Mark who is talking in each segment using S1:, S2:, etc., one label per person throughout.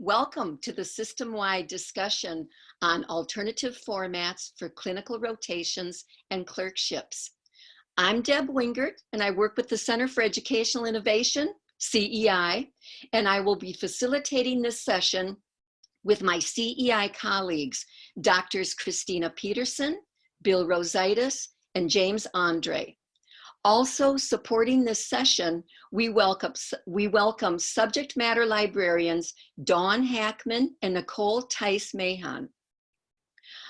S1: Welcome to the system-wide discussion on alternative formats for clinical rotations and clerkships. I'm Deb Wingert, and I work with the Center for Educational Innovation, CEI, and I will be facilitating this session with my CEI colleagues, Doctors Christina Peterson, Bill Rosaitis, and James Andre. Also supporting this session, we welcome subject matter librarians Dawn Hackman and Nicole Tice-Mahan.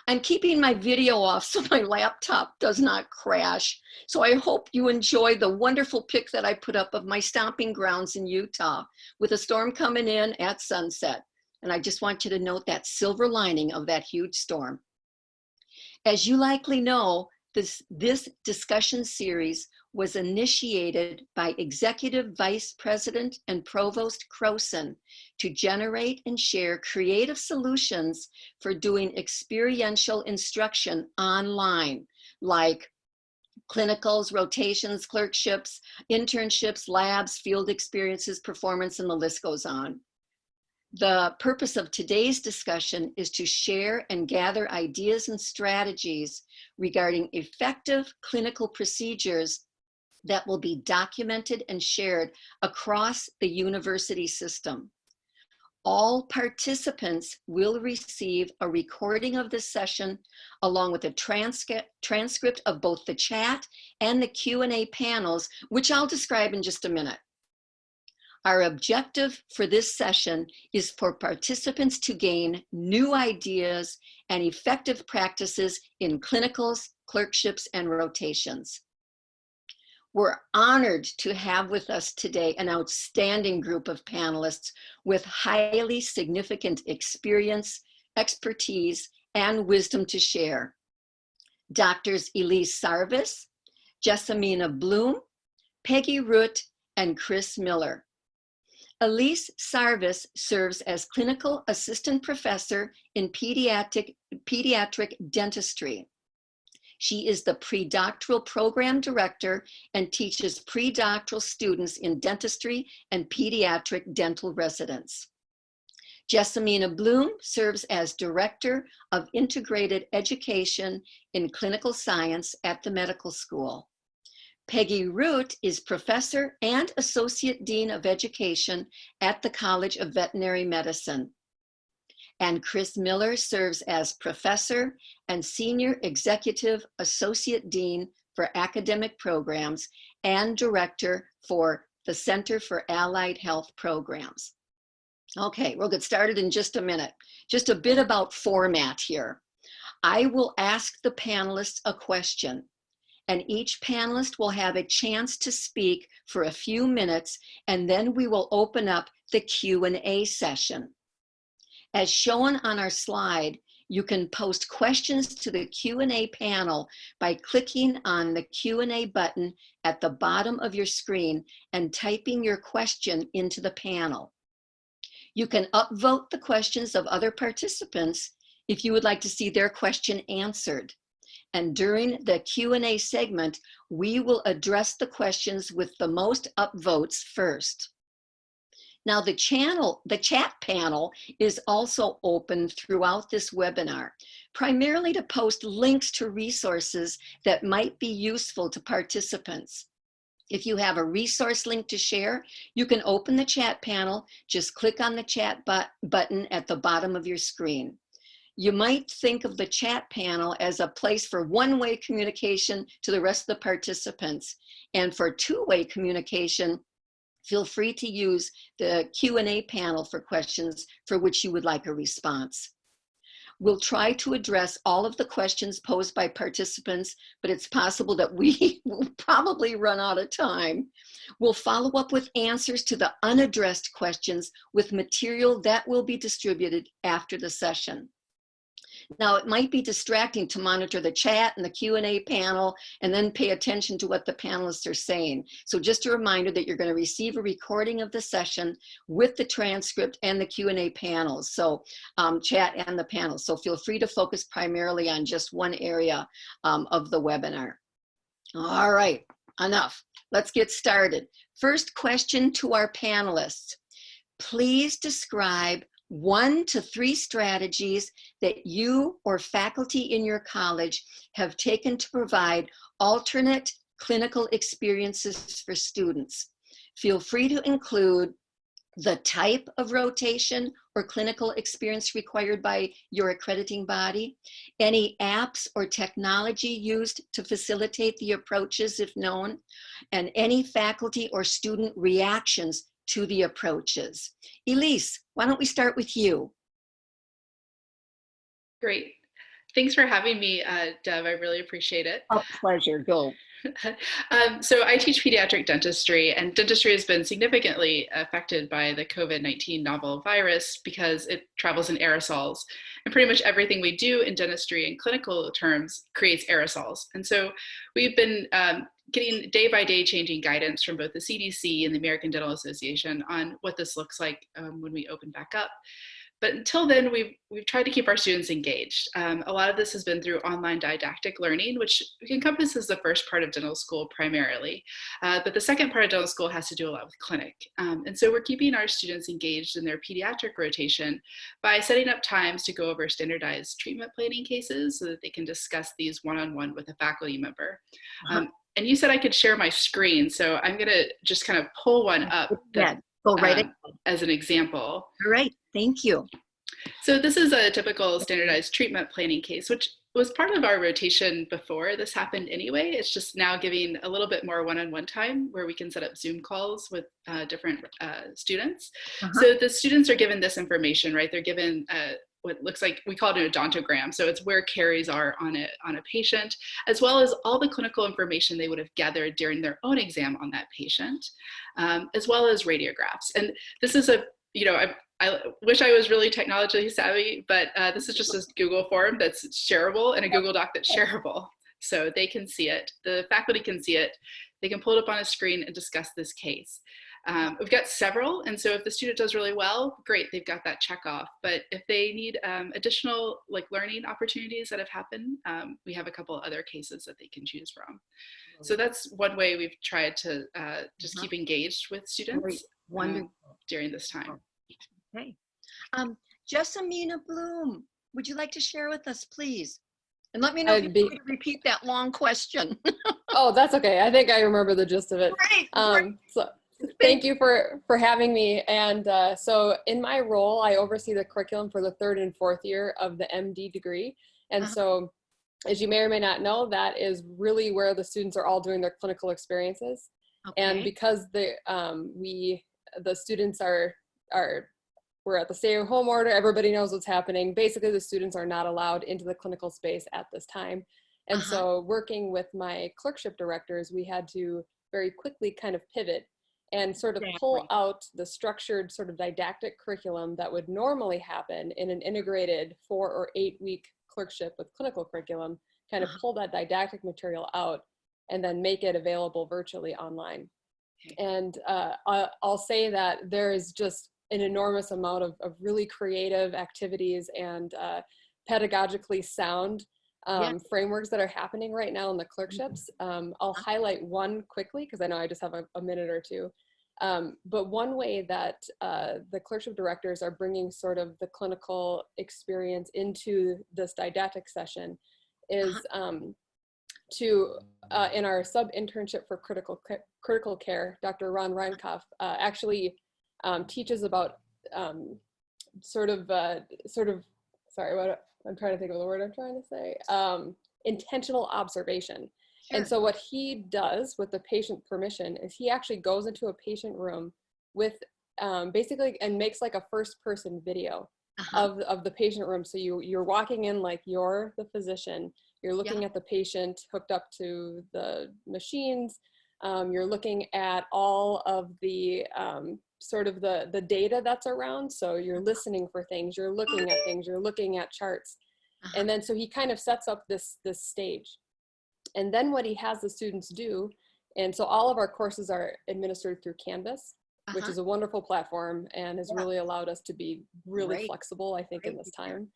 S1: I'm keeping my video off so my laptop does not crash. So I hope you enjoy the wonderful pic that I put up of my stomping grounds in Utah with a storm coming in at sunset. And I just want you to note that silver lining of that huge storm. As you likely know, this discussion series was initiated by Executive Vice President and Provost Croson to generate and share creative solutions for doing experiential instruction online, like clinicals, rotations, clerkships, internships, labs, field experiences, performance, and the list goes on. The purpose of today's discussion is to share and gather ideas and strategies regarding effective clinical procedures that will be documented and shared across the university system. All participants will receive a recording of this session along with a transcript of both the chat and the Q&A panels, which I'll describe in just a minute. Our objective for this session is for participants to gain new ideas and effective practices in clinicals, clerkships, and rotations. We're honored to have with us today an outstanding group of panelists with highly significant experience, expertise, and wisdom to share. Doctors Elise Sarvis, Jessamina Bloom, Peggy Root, and Chris Miller. Elise Sarvis serves as Clinical Assistant Professor in Pediatric Dentistry. She is the Predoctoral Program Director and teaches predoctoral students in dentistry and pediatric dental residents. Jessamina Bloom serves as Director of Integrated Education in Clinical Science at the Medical School. Peggy Root is Professor and Associate Dean of Education at the College of Veterinary Medicine. And Chris Miller serves as Professor and Senior Executive Associate Dean for Academic Programs and Director for the Center for Allied Health Programs. Okay, we'll get started in just a minute. Just a bit about format here. I will ask the panelists a question, and each panelist will have a chance to speak for a few minutes, and then we will open up the Q&A session. As shown on our slide, you can post questions to the Q&A panel by clicking on the Q&A button at the bottom of your screen and typing your question into the panel. You can upvote the questions of other participants if you would like to see their question answered. And during the Q&A segment, we will address the questions with the most upvotes first. Now the chat panel is also open throughout this webinar, primarily to post links to resources that might be useful to participants. If you have a resource link to share, you can open the chat panel, just click on the chat button at the bottom of your screen. You might think of the chat panel as a place for one-way communication to the rest of the participants, and for two-way communication, feel free to use the Q&A panel for questions for which you would like a response. We'll try to address all of the questions posed by participants, but it's possible that we will probably run out of time. We'll follow up with answers to the unaddressed questions with material that will be distributed after the session. Now, it might be distracting to monitor the chat and the Q&A panel and then pay attention to what the panelists are saying. So just a reminder that you're going to receive a recording of the session with the transcript and the Q&A panels, so chat and the panel. So feel free to focus primarily on just one area of the webinar. All right, enough. Let's get started. First question to our panelists. Please describe 1 to 3 strategies that you or faculty in your college have taken to provide alternate clinical experiences for students. Feel free to include the type of rotation or clinical experience required by your accrediting body, any apps or technology used to facilitate the approaches if known, and any faculty or student reactions to the approaches. Elise, why don't we start with you?
S2: Great. Thanks for having me, Deb. I really appreciate it.
S1: A pleasure. Go.
S2: So I teach pediatric dentistry, and dentistry has been significantly affected by the COVID-19 novel virus because it travels in aerosols. And pretty much everything we do in dentistry in clinical terms creates aerosols. And so we've been getting day by day changing guidance from both the CDC and the American Dental Association on what this looks like when we open back up. But until then, we've tried to keep our students engaged. A lot of this has been through online didactic learning, which encompasses the first part of dental school primarily. But the second part of dental school has to do a lot with clinic. And so we're keeping our students engaged in their pediatric rotation by setting up times to go over standardized treatment planning cases so that they can discuss these one-on-one with a faculty member. And you said I could share my screen, so I'm going to just kind of pull one up.
S1: Go right ahead.
S2: As an example.
S1: All right, thank you.
S2: So this is a typical standardized treatment planning case, which was part of our rotation before this happened anyway. It's just now giving a little bit more one-on-one time where we can set up Zoom calls with different students. So the students are given this information, right? They're given what looks like, we call it an odontogram. So it's where caries are on a patient, as well as all the clinical information they would have gathered during their own exam on that patient, as well as radiographs. And this is I wish I was really technologically savvy, but this is just a Google form that's shareable and a Google Doc that's shareable. So they can see it, the faculty can see it, they can pull it up on a screen and discuss this case. We've got several, and so if the student does really well, great, they've got that check off. But if they need additional learning opportunities that have happened, we have a couple other cases that they can choose from. So that's one way we've tried to just keep engaged with students during this time.
S1: Okay. Jessamina Bloom, would you like to share with us, please? And let me know if you want me to repeat that long question.
S3: Oh, that's okay. I think I remember the gist of it.
S1: Great.
S3: So thank you for having me. And so in my role, I oversee the curriculum for the 3rd and 4th year of the MD degree. And so as you may or may not know, that is really where the students are all doing their clinical experiences. Okay. And because the students we're at the stay-at-home order, everybody knows what's happening. Basically, the students are not allowed into the clinical space at this time. And so working with my clerkship directors, we had to very quickly kind of pivot and sort of pull out the structured sort of didactic curriculum that would normally happen in an integrated 4 or 8 week clerkship with clinical curriculum, kind of pull that didactic material out and then make it available virtually online. And I'll say that there is just an enormous amount of really creative activities and pedagogically sound frameworks that are happening right now in the clerkships. I'll highlight one quickly because I know I just have a minute or two. But one way that the clerkship directors are bringing sort of the clinical experience into this didactic session is in our sub-internship for critical care, Dr. Ron Reinkoff actually teaches about sorry, I'm trying to think of the word I'm trying to say, intentional observation. Sure. And so what he does with the patient permission is he actually goes into a patient room with basically and makes like a first person video of the patient room. So you're walking in like you're the physician, you're looking at the patient hooked up to the machines, you're looking at all of the sort of the data that's around. So you're listening for things, you're looking at things, you're looking at charts. And then so he kind of sets up this stage. And then what he has the students do, and so all of our courses are administered through Canvas, which is a wonderful platform and has really allowed us to be really flexible, I think, in this time.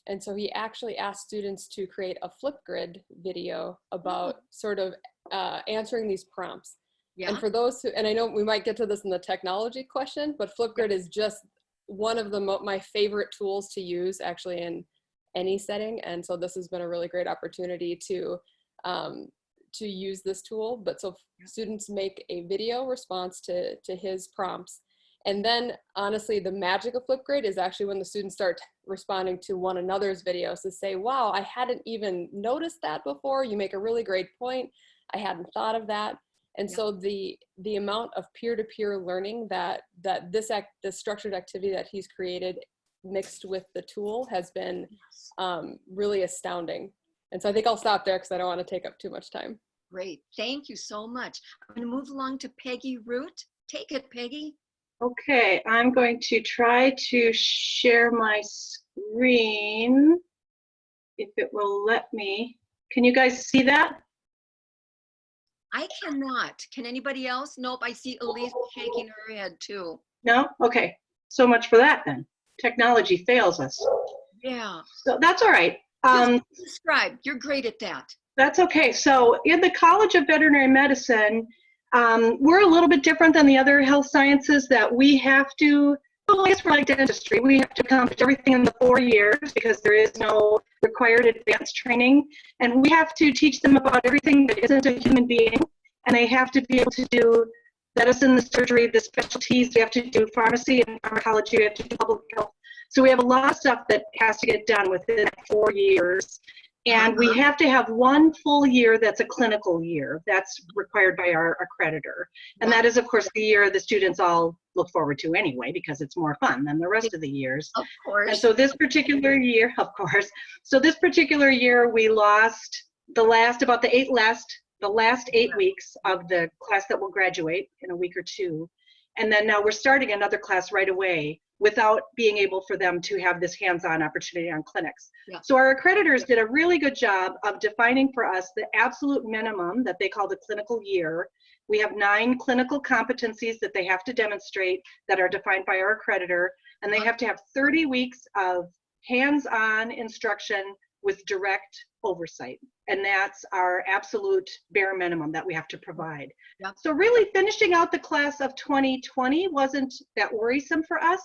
S3: And so he actually asked students to create a Flipgrid video about sort of answering these prompts. And for those who, and I know we might get to this in the technology question, but Flipgrid is just one of my favorite tools to use actually in any setting. And so this has been a really great opportunity to use this tool. But so students make a video response to his prompts. And then honestly, the magic of Flipgrid is actually when the students start responding to one another's videos to say, wow, I hadn't even noticed that before. You make a really great point. I hadn't thought of that. And so the amount of peer-to-peer learning that this structured activity that he's created mixed with the tool has been really astounding. And so I think I'll stop there because I don't want to take up too much time.
S1: Great. Thank you so much. I'm going to move along to Peggy Root. Take it, Peggy.
S4: Okay, I'm going to try to share my screen if it will let me. Can you guys see that?
S1: I cannot. Can anybody else? Nope, I see Elise shaking her head too.
S4: No? Okay, so much for that then. Technology fails us.
S1: Yeah.
S4: So that's all right.
S1: Describe. You're great at that.
S4: That's okay. So in the College of Veterinary Medicine, we're a little bit different than the other health sciences that we have to, well, I guess we're like dentistry. We have to accomplish everything in the 4 years because there is no required advanced training. And we have to teach them about everything that isn't a human being. And they have to be able to do medicine, the surgery, the specialties. We have to do pharmacy and pharmacology. We have to do public health. So we have a lot of stuff that has to get done within 4 years. And we have to have 1 full year that's a clinical year. That's required by our accreditor. And that is, of course, the year the students all look forward to anyway, because it's more fun than the rest of the years.
S1: Of course.
S4: And so this particular year, of course, so this particular year we lost the last 8 weeks of the class that will graduate in a week or two. And then now we're starting another class right away without being able for them to have this hands-on opportunity on clinics.
S1: Yeah.
S4: So our accreditors did a really good job of defining for us the absolute minimum that they call the clinical year. We have 9 clinical competencies that they have to demonstrate that are defined by our accreditor, and they have to have 30 weeks of hands-on instruction with direct oversight. And that's our absolute bare minimum that we have to provide.
S1: Yep.
S4: So really finishing out the class of 2020 wasn't that worrisome for us,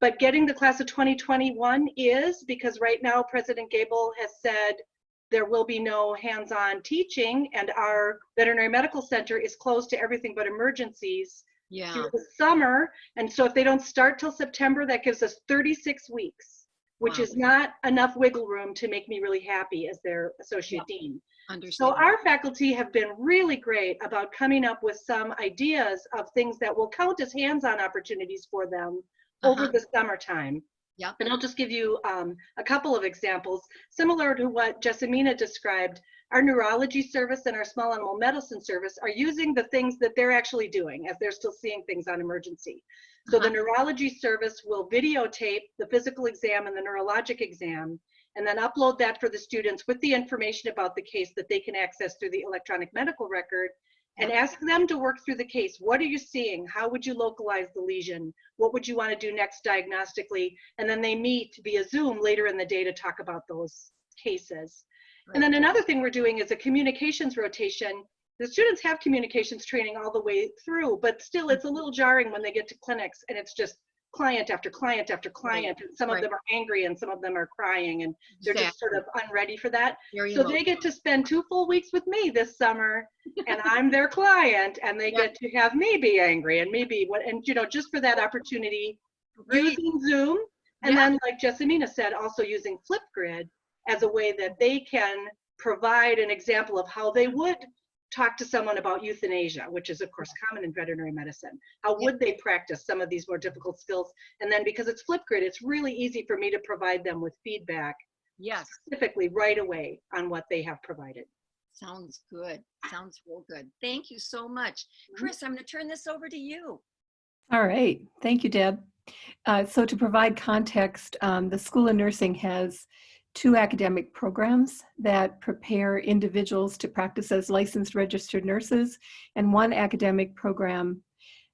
S4: but getting the class of 2021 is, because right now President Gable has said there will be no hands-on teaching, and our veterinary medical center is closed to everything but emergencies through the summer. And so if they don't start till September, that gives us 36 weeks, which is not enough wiggle room to make me really happy as their associate dean. So our faculty have been really great about coming up with some ideas of things that will count as hands-on opportunities for them over the summertime.
S1: Yep.
S4: And I'll just give you a couple of examples. Similar to what Jessamina described, our neurology service and our small animal medicine service are using the things that they're actually doing as they're still seeing things on emergency. So the neurology service will videotape the physical exam and the neurologic exam, and then upload that for the students with the information about the case that they can access through the electronic medical record, and ask them to work through the case. What are you seeing? How would you localize the lesion? What would you want to do next diagnostically? And then they meet via Zoom later in the day to talk about those cases. And then another thing we're doing is a communications rotation. The students have communications training all the way through, but still it's a little jarring when they get to clinics and it's just client after client after client, and some of them are angry and some of them are crying, and they're just sort of unready for that. So they get to spend 2 full weeks with me this summer, and I'm their client, and they get to have me be angry and maybe just for that opportunity, using Zoom, and then like Jessamina said, also using Flipgrid as a way that they can provide an example of how they would talk to someone about euthanasia, which is of course common in veterinary medicine. How would they practice some of these more difficult skills? And then because it's Flipgrid, it's really easy for me to provide them with feedback specifically right away on what they have provided.
S1: Sounds good. Sounds real good. Thank you so much. Chris, I'm going to turn this over to you.
S5: All right. Thank you, Deb. So to provide context, the School of Nursing has 2 academic programs that prepare individuals to practice as licensed registered nurses, and 1 academic program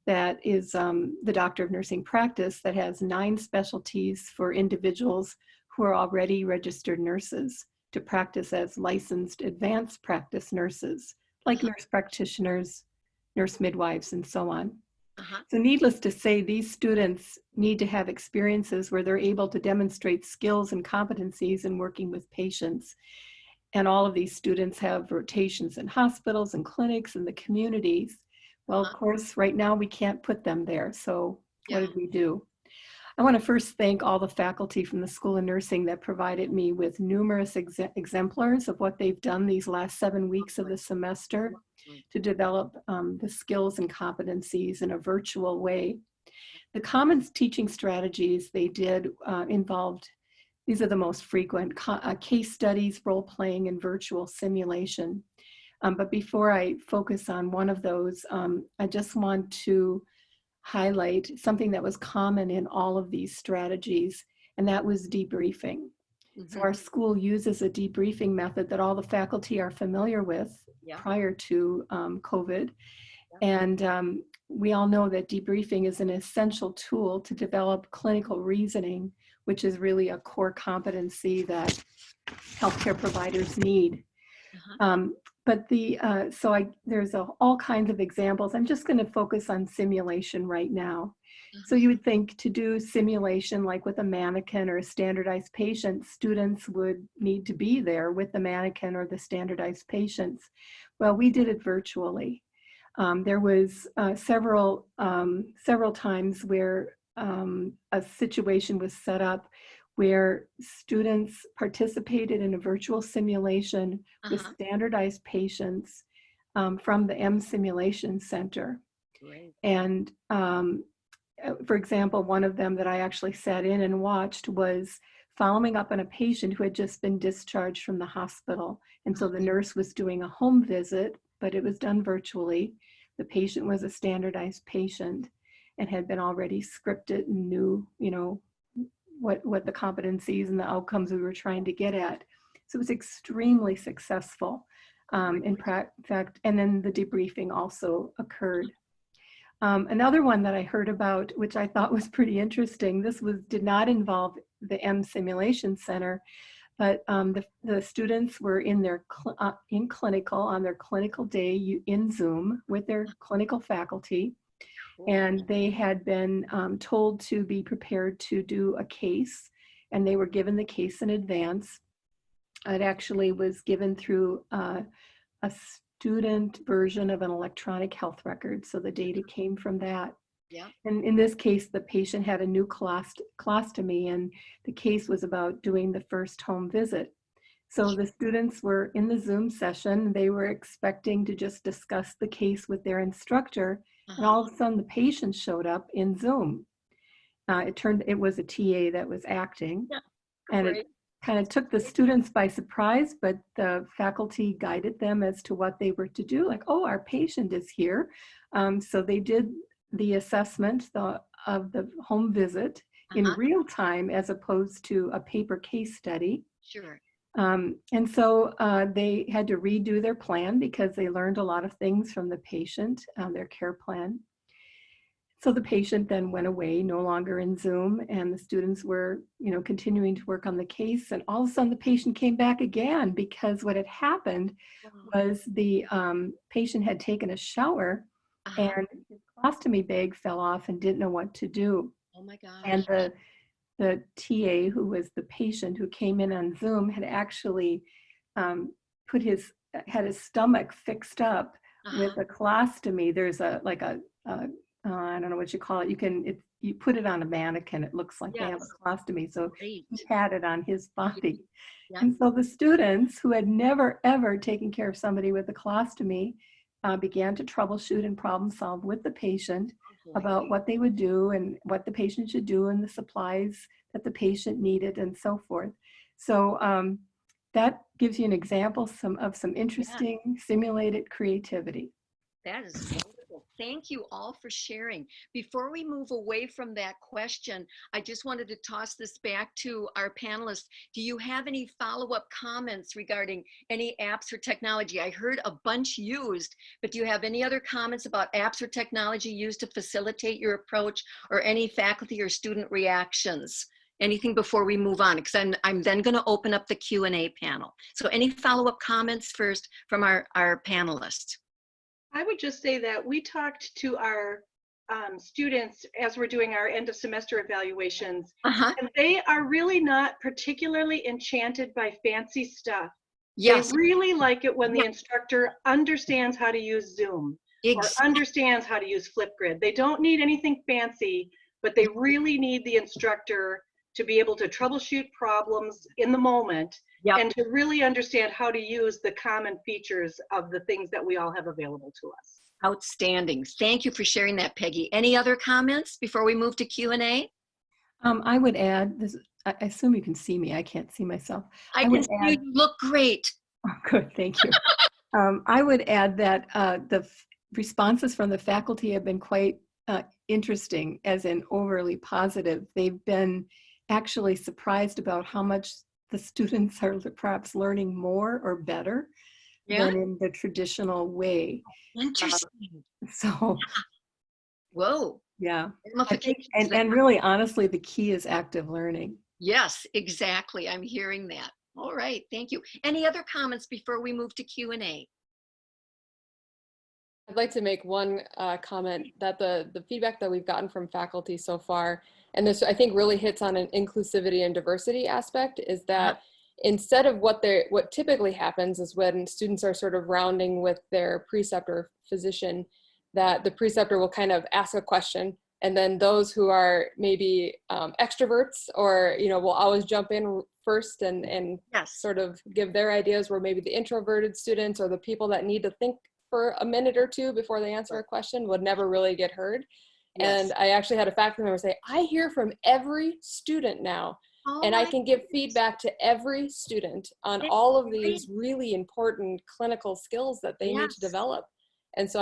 S5: that is the Doctor of Nursing Practice that has 9 specialties for individuals who are already registered nurses to practice as licensed advanced practice nurses, like nurse practitioners, nurse midwives, and so on. So needless to say, these students need to have experiences where they're able to demonstrate skills and competencies in working with patients. And all of these students have rotations in hospitals and clinics and the communities. Well, of course, right now we can't put them there. So what did we do? I want to first thank all the faculty from the School of Nursing that provided me with numerous exemplars of what they've done these last 7 weeks of the semester to develop the skills and competencies in a virtual way. The common teaching strategies they did involved, these are the most frequent, case studies, role playing, and virtual simulation. But before I focus on one of those, I just want to highlight something that was common in all of these strategies, and that was debriefing. So our school uses a debriefing method that all the faculty are familiar with prior to COVID. And we all know that debriefing is an essential tool to develop clinical reasoning, which is really a core competency that healthcare providers need. But there's all kinds of examples. I'm just going to focus on simulation right now. So you would think to do simulation like with a mannequin or a standardized patient, students would need to be there with the mannequin or the standardized patients. Well, we did it virtually. There was several times where a situation was set up where students participated in a virtual simulation with standardized patients from the M Simulation Center. And for example, one of them that I actually sat in and watched was following up on a patient who had just been discharged from the hospital. And so the nurse was doing a home visit, but it was done virtually. The patient was a standardized patient and had been already scripted and knew, what the competencies and the outcomes we were trying to get at. So it was extremely successful. In fact, and then the debriefing also occurred. Another one that I heard about, which I thought was pretty interesting, did not involve the M Simulation Center, but the students were in their on their clinical day in Zoom with their clinical faculty. And they had been told to be prepared to do a case, and they were given the case in advance. It actually was given through a student version of an electronic health record, so the data came from that. And in this case, the patient had a new colostomy, and the case was about doing the first home visit. So the students were in the Zoom session. They were expecting to just discuss the case with their instructor. And all of a sudden the patient showed up in Zoom. It was a TA that was acting. And it kind of took the students by surprise, but the faculty guided them as to what they were to do. Like, oh, our patient is here. So they did the assessment of the home visit in real time as opposed to a paper case study. And so they had to redo their plan because they learned a lot of things from the patient, their care plan. So the patient then went away, no longer in Zoom, and the students were, continuing to work on the case. And all of a sudden the patient came back again because what had happened was the patient had taken a shower and his colostomy bag fell off and didn't know what to do.
S1: Oh my gosh.
S5: And the TA, who was the patient who came in on Zoom, had actually had his stomach fixed up with a colostomy. There's I don't know what you call it. You put it on a mannequin. It looks like they have a colostomy. So he had it on his body. And so the students who had never, ever taken care of somebody with a colostomy began to troubleshoot and problem solve with the patient about what they would do and what the patient should do and the supplies that the patient needed and so forth. So that gives you an example of some interesting simulated creativity.
S1: That is wonderful. Thank you all for sharing. Before we move away from that question, I just wanted to toss this back to our panelists. Do you have any follow-up comments regarding any apps or technology? I heard a bunch used, but do you have any other comments about apps or technology used to facilitate your approach, or any faculty or student reactions? Anything before we move on? Because I'm then going to open up the Q&A panel. So any follow-up comments first from our panelists?
S4: I would just say that we talked to our students as we're doing our end of semester evaluations,
S1: Uh-huh.
S4: and they are really not particularly enchanted by fancy stuff.
S1: Yes.
S4: They really like it when the instructor understands how to use Zoom or understands how to use Flipgrid. They don't need anything fancy, but they really need the instructor to be able to troubleshoot problems in the moment and to really understand how to use the common features of the things that we all have available to us.
S1: Outstanding. Thank you for sharing that, Peggy. Any other comments before we move to Q&A?
S5: I would add, this. I assume you can see me. I can't see myself.
S1: I can see you. You look great.
S5: Oh, good, thank you. I would add that the responses from the faculty have been quite interesting, as in overly positive. They've been actually surprised about how much the students are perhaps learning more or better than in the traditional way.
S1: Interesting.
S5: So,
S1: whoa.
S5: Yeah. I think, and really, honestly, the key is active learning.
S1: Yes, exactly. I'm hearing that. All right, thank you. Any other comments before we move to Q&A?
S3: I'd like to make one comment that the feedback that we've gotten from faculty so far, and this I think really hits on an inclusivity and diversity aspect, is that instead of what typically happens is when students are sort of rounding with their preceptor or physician, that the preceptor will kind of ask a question, and then those who are maybe extroverts or will always jump in first and sort of give their ideas, where maybe the introverted students or the people that need to think for a minute or two before they answer a question would never really get heard. And I actually had a faculty member say, I hear from every student now, and I can give feedback to every student on all of these really important clinical skills that they need to develop. And so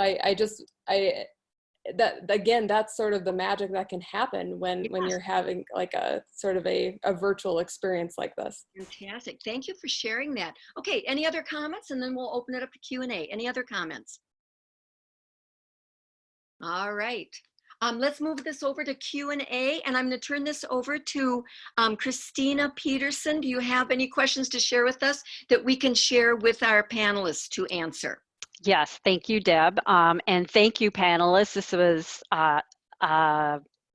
S3: that's sort of the magic that can happen when you're having like a sort of a virtual experience like this.
S1: Fantastic. Thank you for sharing that. Okay, any other comments? And then we'll open it up to Q&A. Any other comments? All right. Let's move this over to Q&A, and I'm going to turn this over to Christina Peterson. Do you have any questions to share with us that we can share with our panelists to answer?
S6: Yes, thank you, Deb. And thank you, panelists. This was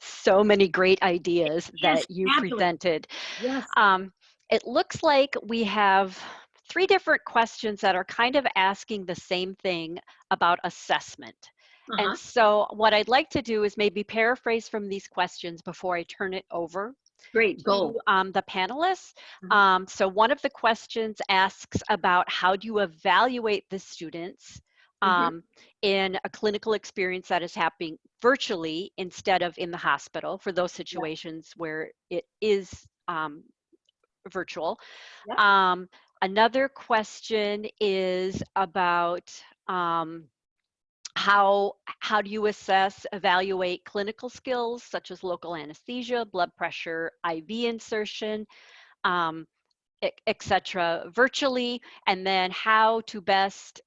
S6: so many great ideas that you presented.
S1: Yes.
S6: It looks like we have 3 different questions that are kind of asking the same thing about assessment. And so what I'd like to do is maybe paraphrase from these questions before I turn it over
S1: to
S6: the panelists. So one of the questions asks about how do you evaluate the students in a clinical experience that is happening virtually instead of in the hospital for those situations where it is virtual. Another question is about how do you evaluate clinical skills such as local anesthesia, blood pressure, IV insertion, etc. virtually, and then how to best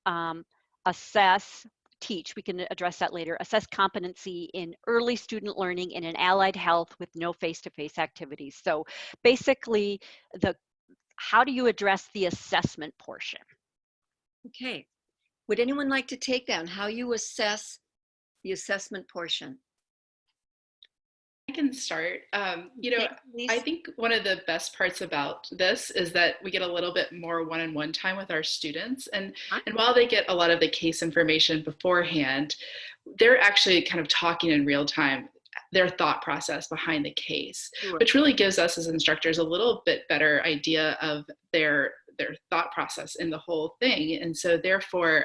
S6: teach, we can address that later, assess competency in early student learning in an allied health with no face-to-face activities. So basically, how do you address the assessment portion?
S1: Okay. Would anyone like to take that on how you assess the assessment portion?
S2: I can start. I think one of the best parts about this is that we get a little bit more one-on-one time with our students. And while they get a lot of the case information beforehand, they're actually kind of talking in real time their thought process behind the case, which really gives us as instructors a little bit better idea of their thought process in the whole thing. And so therefore,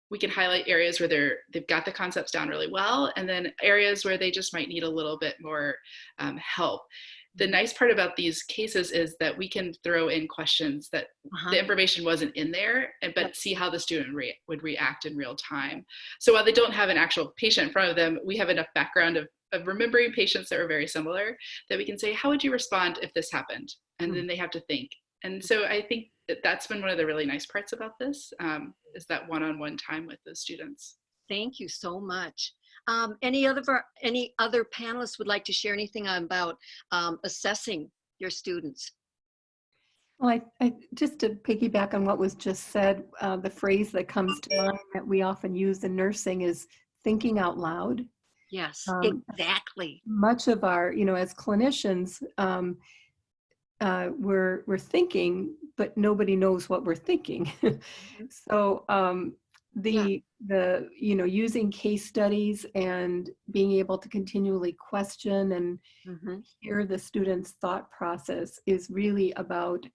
S2: we can highlight areas where they've got the concepts down really well, and then areas where they just might need a little bit more help. The nice part about these cases is that we can throw in questions that the information wasn't in there, but see how the student would react in real time. So while they don't have an actual patient in front of them, we have enough background of remembering patients that were very similar that we can say, how would you respond if this happened? And then they have to think. And so I think that's been one of the really nice parts about this, is that one-on-one time with the students.
S1: Thank you so much. Any other panelists would like to share anything about assessing your students?
S5: Well, I just to piggyback on what was just said, the phrase that comes to mind that we often use in nursing is thinking out loud.
S1: Yes,
S5: Um,
S1: exactly.
S5: Much of our, as clinicians, we're thinking, but nobody knows what we're thinking.
S1: Mhm.
S5: So
S1: Yeah.
S5: the using case studies and being able to continually question and
S1: Hmm.
S5: hear the student's thought process is really about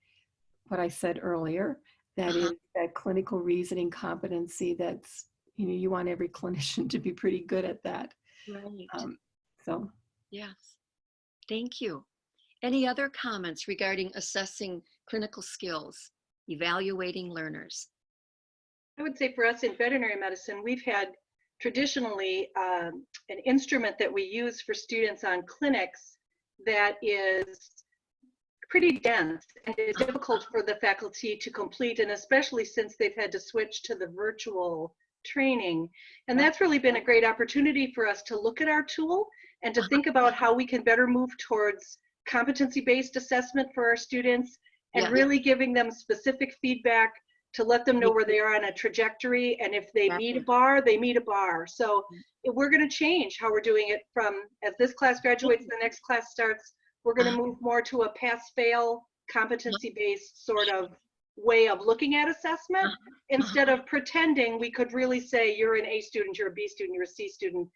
S5: what I said earlier. That
S1: Uh-huh.
S5: is that clinical reasoning competency. That's you want every clinician to be pretty good at that.
S1: Right.
S5: Um, so.
S1: Yes. Thank you. Any other comments regarding assessing clinical skills, evaluating learners?
S4: I would say for us in veterinary medicine, we've had traditionally an instrument that we use for students on clinics that is pretty dense and is difficult for the faculty to complete, and especially since they've had to switch to the virtual training. And that's really been a great opportunity for us to look at our tool and to think about how we can better move towards competency-based assessment for our students and
S1: Yes.
S4: really giving them specific feedback to let them know where they are on a trajectory, and if they meet a bar, they meet a bar. So we're going to change how we're doing it from as this class graduates, the next class starts. We're going to move more to a pass-fail, competency-based sort of way of looking at assessment instead of pretending we could really say you're an A student, you're a B student, you're a C student.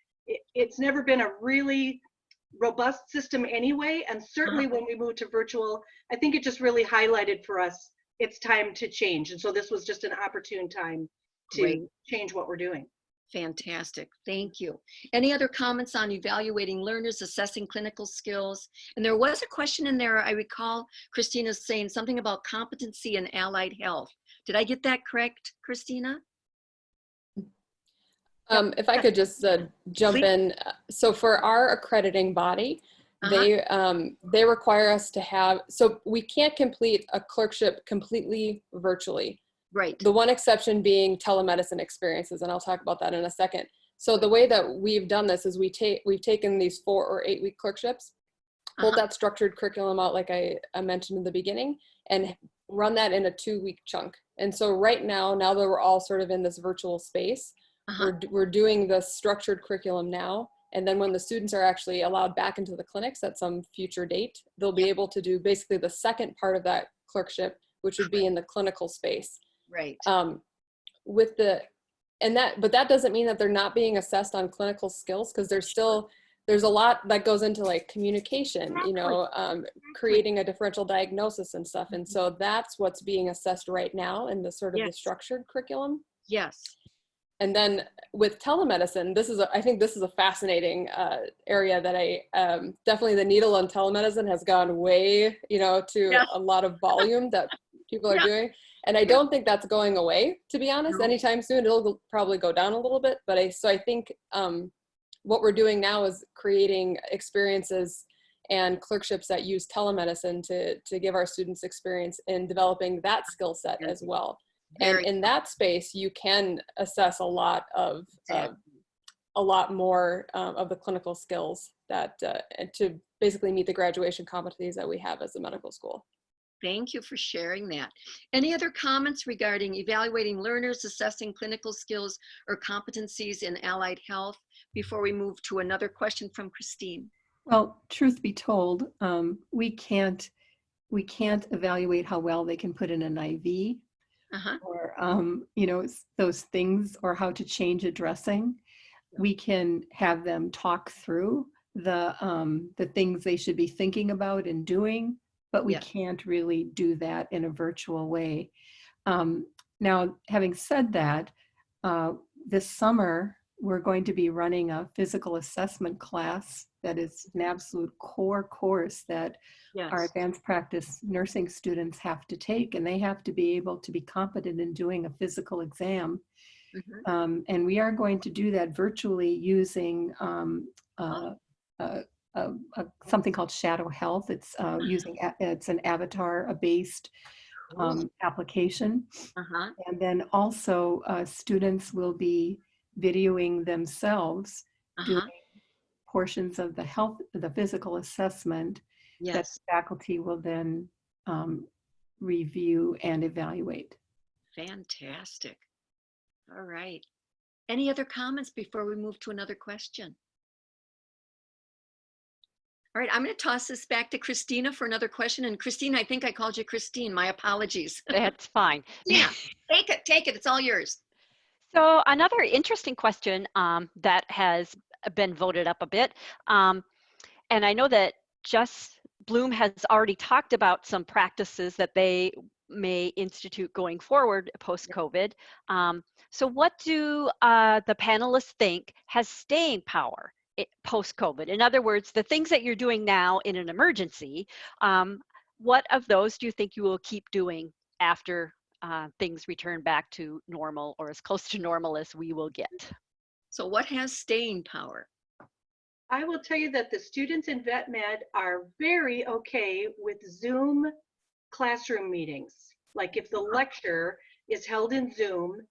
S4: It's never been a really robust system anyway, and certainly when we moved to virtual, I think it just really highlighted for us it's time to change. And so this was just an opportune time
S1: Great.
S4: to change what we're doing.
S1: Fantastic. Thank you. Any other comments on evaluating learners, assessing clinical skills? And there was a question in there, I recall Christina saying something about competency and allied health. Did I get that correct, Christina?
S3: If I could just jump in. So for our accrediting body, they require us to have, so we can't complete a clerkship completely virtually.
S1: Right.
S3: The one exception being telemedicine experiences, and I'll talk about that in a second. So the way that we've done this is we've taken these 4 or 8 week clerkships, pulled that structured curriculum out like I mentioned in the beginning, and run that in a 2-week chunk. And so right now that we're all sort of in this virtual space, we're doing the structured curriculum now. And then when the students are actually allowed back into the clinics at some future date, they'll be able to do basically the second part of that clerkship, which would be in the clinical space.
S1: Right.
S3: But that doesn't mean that they're not being assessed on clinical skills, because there's a lot that goes into like communication, creating a differential diagnosis and stuff. And so that's what's being assessed right now in the sort of the structured curriculum.
S1: Yes.
S3: And then with telemedicine, I think this is a fascinating area that definitely the needle on telemedicine has gone way, to a lot of volume that people are doing. And I don't think that's going away, to be honest, anytime soon. It'll probably go down a little bit. But I think what we're doing now is creating experiences and clerkships that use telemedicine to give our students experience in developing that skill set as well. And in that space, you can assess a lot more of the clinical skills that to basically meet the graduation competencies that we have as a medical school.
S1: Thank you for sharing that. Any other comments regarding evaluating learners, assessing clinical skills or competencies in allied health before we move to another question from Christine?
S5: Well, truth be told, we can't evaluate how well they can put in an IV. Or those things, or how to change a dressing. We can have them talk through the things they should be thinking about and doing, but we can't really do that in a virtual way. Now, having said that, this summer we're going to be running a physical assessment class that is an absolute core course that our advanced practice nursing students have to take, and they have to be able to be competent in doing a physical exam. And we are going to do that virtually using something called Shadow Health. It's it's an avatar-based application. And then also students will be videoing themselves doing portions of the physical assessment that the faculty will then review and evaluate.
S1: Fantastic. All right. Any other comments before we move to another question? All right, I'm going to toss this back to Christina for another question. And Christina, I think I called you Christine. My apologies.
S6: That's fine.
S1: Yeah, take it. It's all yours.
S6: So another interesting question that has been voted up a bit, and I know that Jess Bloom has already talked about some practices that they may institute going forward post-COVID. So what do the panelists think has staying power post-COVID? In other words, the things that you're doing now in an emergency, what of those do you think you will keep doing after things return back to normal, or as close to normal as we will get?
S1: So what has staying power?
S4: I will tell you that the students in vet med are very okay with Zoom classroom meetings. Like if the lecture is held in Zoom,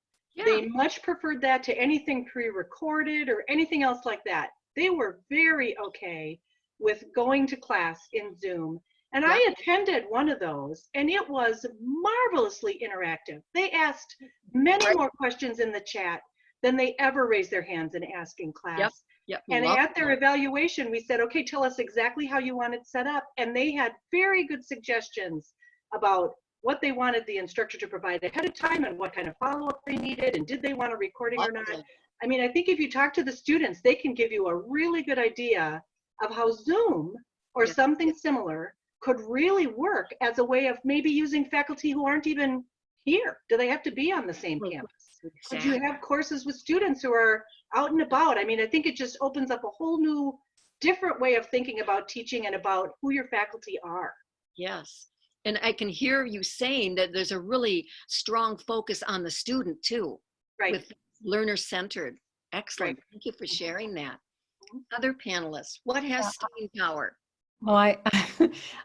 S4: they much preferred that to anything pre-recorded or anything else like that. They were very okay with going to class in Zoom. And I attended one of those, and it was marvelously interactive. They asked many more questions in the chat than they ever raised their hands and asked in class. And at their evaluation, we said, okay, tell us exactly how you want it set up. And they had very good suggestions about what they wanted the instructor to provide ahead of time and what kind of follow-up they needed and did they want a recording or not. I mean, I think if you talk to the students, they can give you a really good idea of how Zoom or something similar could really work as a way of maybe using faculty who aren't even here. Do they have to be on the same campus? Could you have courses with students who are out and about? I mean, I think it just opens up a whole new, different way of thinking about teaching and about who your faculty are.
S1: Yes. And I can hear you saying that there's a really strong focus on the student too.
S4: Right.
S1: With learner-centered. Excellent.
S4: Right.
S1: Thank you for sharing that. Other panelists, what has staying power?
S5: Well,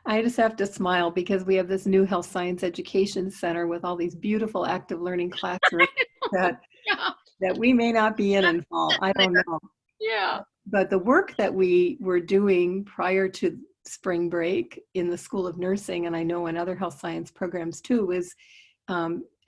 S5: I just have to smile because we have this new Health Science Education Center with all these beautiful active learning classrooms that we may not be in fall. I don't know.
S1: Yeah.
S5: But the work that we were doing prior to spring break in the School of Nursing, and I know in other health science programs too, was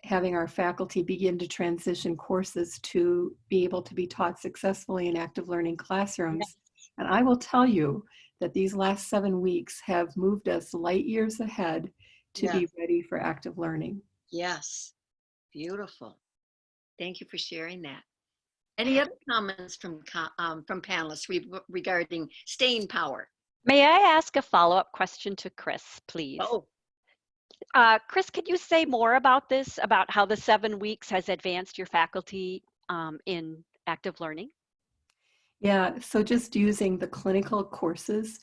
S5: having our faculty begin to transition courses to be able to be taught successfully in active learning classrooms. And I will tell you that these last 7 weeks have moved us light years ahead to be ready for active learning.
S1: Yes. Beautiful. Thank you for sharing that. Any other comments from panelists regarding staying power?
S6: May I ask a follow-up question to Chris, please?
S1: Oh.
S6: Chris, could you say more about this, about how the 7 weeks has advanced your faculty in active learning?
S5: Yeah, so just using the clinical courses.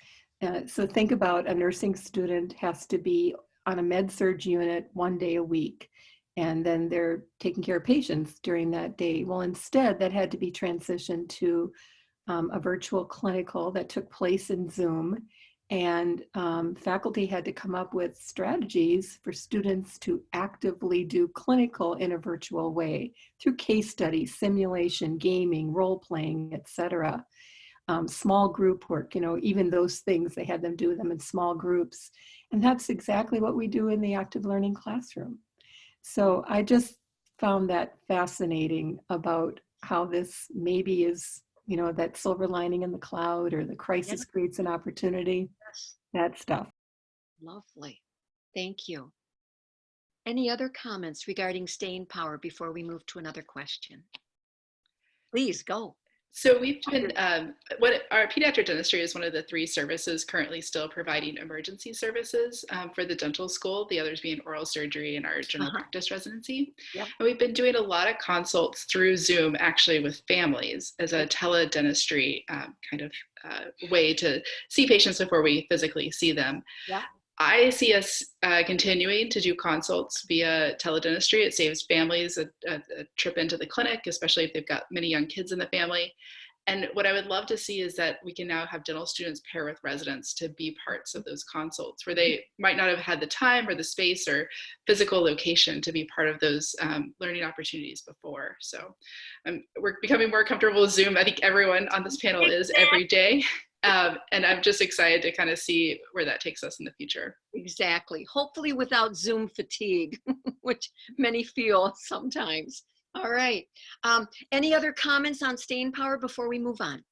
S5: So think about a nursing student has to be on a med-surg unit 1 day a week, and then they're taking care of patients during that day. Well, instead, that had to be transitioned to a virtual clinical that took place in Zoom. And faculty had to come up with strategies for students to actively do clinical in a virtual way through case studies, simulation, gaming, role-playing, etc. Small group work, even those things, they had them do them in small groups. And that's exactly what we do in the active learning classroom. So I just found that fascinating about how this maybe is, that silver lining in the cloud, or the crisis creates an opportunity. That stuff.
S1: Lovely. Thank you. Any other comments regarding staying power before we move to another question? Please go.
S2: So we've been, our pediatric dentistry is one of the 3 services currently still providing emergency services for the dental school, the others being oral surgery and our general practice residency. And we've been doing a lot of consults through Zoom, actually with families, as a teledentistry kind of way to see patients before we physically see them. I see us continuing to do consults via teledentistry. It saves families a trip into the clinic, especially if they've got many young kids in the family. And what I would love to see is that we can now have dental students pair with residents to be parts of those consults where they might not have had the time or the space or physical location to be part of those learning opportunities before. So we're becoming more comfortable with Zoom. I think everyone on this panel is every day. And I'm just excited to kind of see where that takes us in the future.
S1: Exactly. Hopefully without Zoom fatigue, which many feel sometimes. All right. Any other comments on staying power before we move on?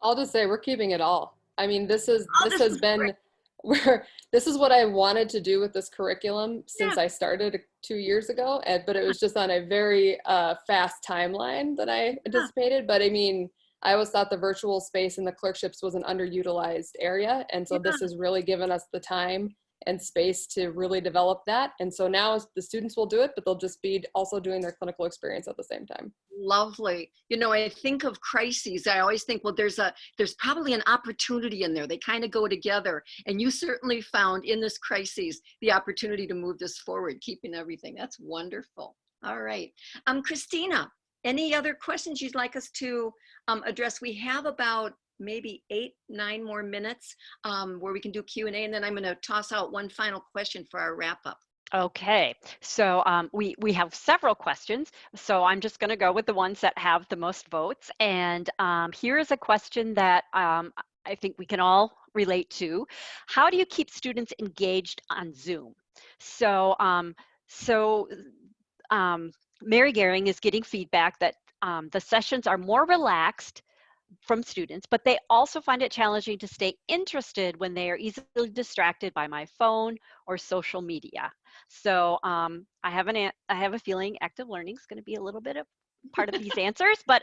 S3: I'll just say we're keeping it all. I mean, this
S1: this
S3: has
S1: is
S3: been
S1: great.
S3: where this is what I wanted to do with this curriculum since
S1: Yeah.
S3: I started 2 years ago, but it was just on a very fast timeline that I anticipated. But I mean, I always thought the virtual space in the clerkships was an underutilized area, and so this has really given us the time and space to really develop that. And so now the students will do it, but they'll just be also doing their clinical experience at the same time.
S1: Lovely. You know, I think of crises. I always think, well, there's probably an opportunity in there. They kind of go together. And you certainly found in this crisis the opportunity to move this forward, keeping everything. That's wonderful. All right. Christina, any other questions you'd like us to address? We have about maybe 8-9 more minutes where we can do Q&A, and then I'm going to toss out one final question for our wrap up.
S6: Okay, so we have several questions, so I'm just going to go with the ones that have the most votes. And here is a question that I think we can all relate to. How do you keep students engaged on Zoom? So, Mary Gehring is getting feedback that the sessions are more relaxed from students, but they also find it challenging to stay interested when they are easily distracted by my phone or social media. So I have a feeling active learning is going to be a little bit of part of these answers, but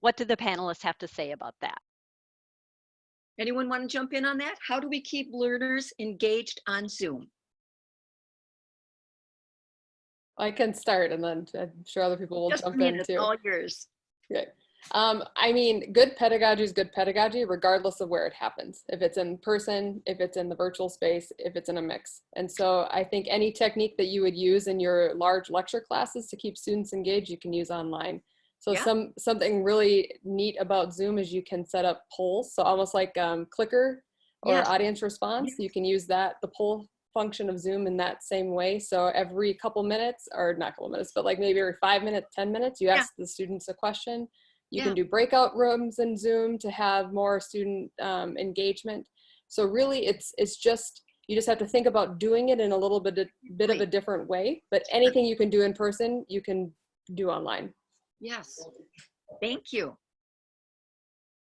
S6: what do the panelists have to say about that?
S1: Anyone want to jump in on that? How do we keep learners engaged on Zoom?
S3: I can start, and then I'm sure other people will
S1: Just
S3: jump
S1: a
S3: in
S1: minute,
S3: too.
S1: all yours.
S3: Okay. I mean, good pedagogy is good pedagogy, regardless of where it happens. If it's in person, if it's in the virtual space, if it's in a mix. And so I think any technique that you would use in your large lecture classes to keep students engaged, you can use online. So
S1: Yeah.
S3: something really neat about Zoom is you can set up polls. So almost like clicker or
S1: Yes.
S3: audience response,
S1: Yes.
S3: you can use the poll function of Zoom in that same way. So every couple minutes, or not couple minutes, but like maybe every 5 minutes, 10 minutes, you ask the students a question. You can do breakout rooms in Zoom to have more student engagement. So really it's just, you just have to think about doing it in a little bit of a different way, but anything you can do in person, you can do online.
S1: Yes, thank you.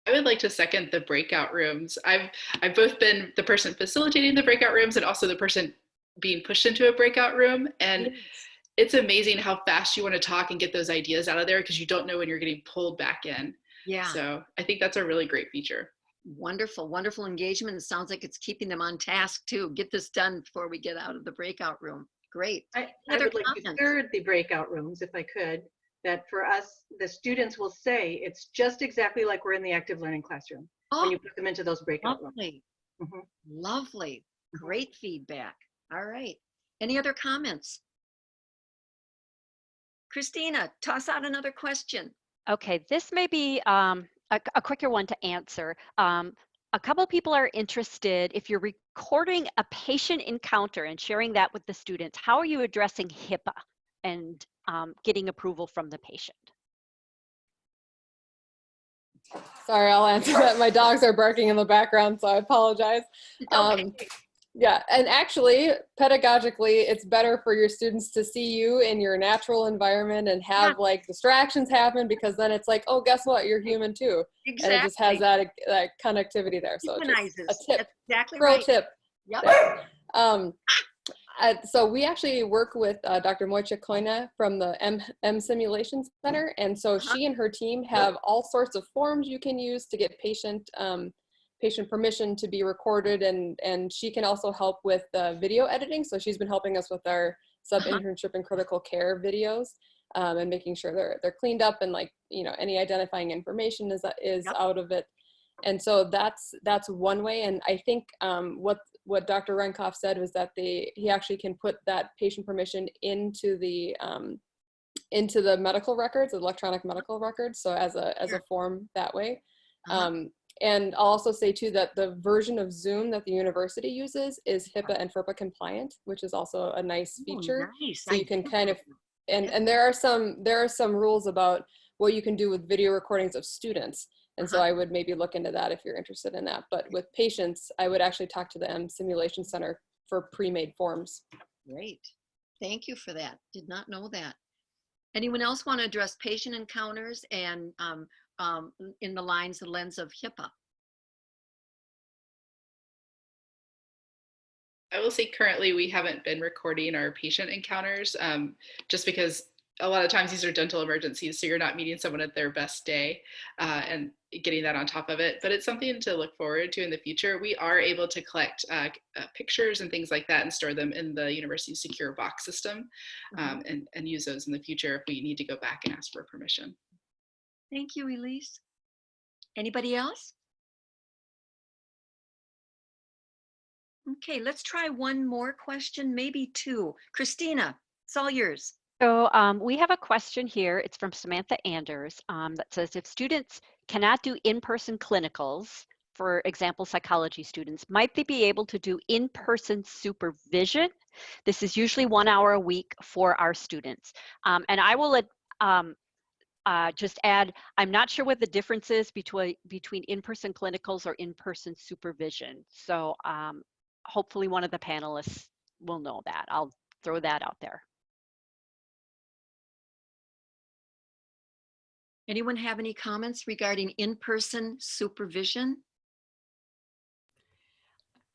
S2: I would like to second the breakout rooms. I've both been the person facilitating the breakout rooms and also the person being pushed into a breakout room. And it's amazing how fast you want to talk and get those ideas out of there because you don't know when you're getting pulled back in.
S1: Yeah.
S2: So I think that's a really great feature.
S1: Wonderful, wonderful engagement. It sounds like it's keeping them on task too. Get this done before we get out of the breakout room. Great.
S4: I would like to third the breakout rooms if I could, that for us, the students will say it's just exactly like we're in the active learning classroom when you put them into those breakout rooms.
S1: Lovely, great feedback. All right, any other comments? Christina, toss out another question.
S6: Okay, this may be a quicker one to answer. A couple of people are interested, if you're recording a patient encounter and sharing that with the students, how are you addressing HIPAA and getting approval from the patient?
S3: Sorry, I'll answer that. My dogs are barking in the background, so I apologize.
S1: Okay.
S3: Yeah, and actually, pedagogically, it's better for your students to see you in your natural environment and have like distractions happen, because then it's like, oh, guess what? You're human too.
S1: Exactly.
S3: And it just has that connectivity there. So just a tip,
S1: that's exactly
S3: pro
S1: right.
S3: tip.
S1: Yep.
S3: So we actually work with Dr. Moicha Koina from the M Simulation Center. And so she and her team have all sorts of forms you can use to get patient permission to be recorded. And she can also help with video editing. So she's been helping us with our sub-internship and critical care videos and making sure they're cleaned up and like, you know, any identifying information is out of it. And so that's one way. And I think what Dr. Renkoff said was that he actually can put that patient permission into the medical records, electronic medical records. So as a form that way. And I'll also say too that the version of Zoom that the university uses is HIPAA and FERPA compliant, which is also a nice feature.
S1: Nice.
S3: So you can kind of, and there are some rules about what you can do with video recordings of students. And so I would maybe look into that if you're interested in that. But with patients, I would actually talk to the M Simulation Center for pre-made forms.
S1: Great. Thank you for that. Did not know that. Anyone else want to address patient encounters and in the lines and lens of HIPAA?
S2: I will say currently we haven't been recording our patient encounters just because a lot of times these are dental emergencies, so you're not meeting someone at their best day and getting that on top of it. But it's something to look forward to in the future. We are able to collect pictures and things like that and store them in the university's secure box system and use those in the future if we need to go back and ask for permission.
S1: Thank you, Elise. Anybody else? Okay, let's try one more question, maybe two. Christina, it's all yours.
S6: So we have a question here. It's from Samantha Anders that says, if students cannot do in-person clinicals, for example, psychology students, might they be able to do in-person supervision? This is usually 1 hour a week for our students. And I will just add, I'm not sure what the difference is between in-person clinicals or in-person supervision. So hopefully one of the panelists will know that. I'll throw that out there.
S1: Anyone have any comments regarding in-person supervision?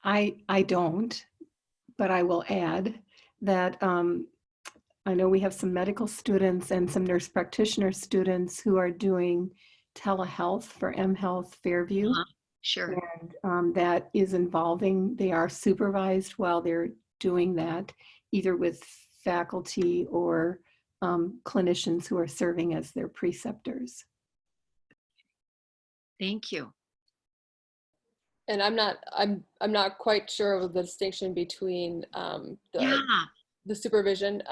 S5: I don't, but I will add that I know we have some medical students and some nurse practitioner students who are doing telehealth for mHealth Fairview.
S1: Sure.
S5: And that is involving, they are supervised while they're doing that, either with faculty or clinicians who are serving as their preceptors.
S1: Thank you.
S3: And I'm not quite sure of the distinction between the supervision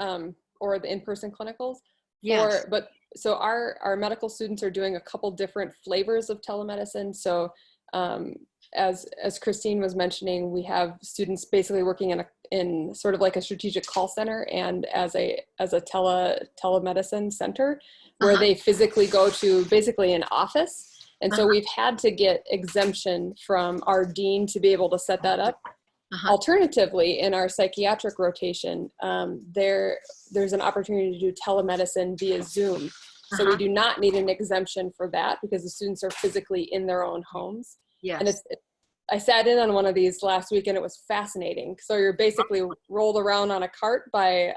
S3: or the in-person clinicals.
S1: Yes.
S3: But so our medical students are doing a couple different flavors of telemedicine. So as Christine was mentioning, we have students basically working in sort of like a strategic call center and as a telemedicine center where they physically go to basically an office. And so we've had to get exemption from our dean to be able to set that up. Alternatively, in our psychiatric rotation, there's an opportunity to do telemedicine via Zoom. So we do not need an exemption for that because the students are physically in their own homes.
S1: Yes.
S3: And I sat in on one of these last week and it was fascinating. So you're basically rolled around on a cart by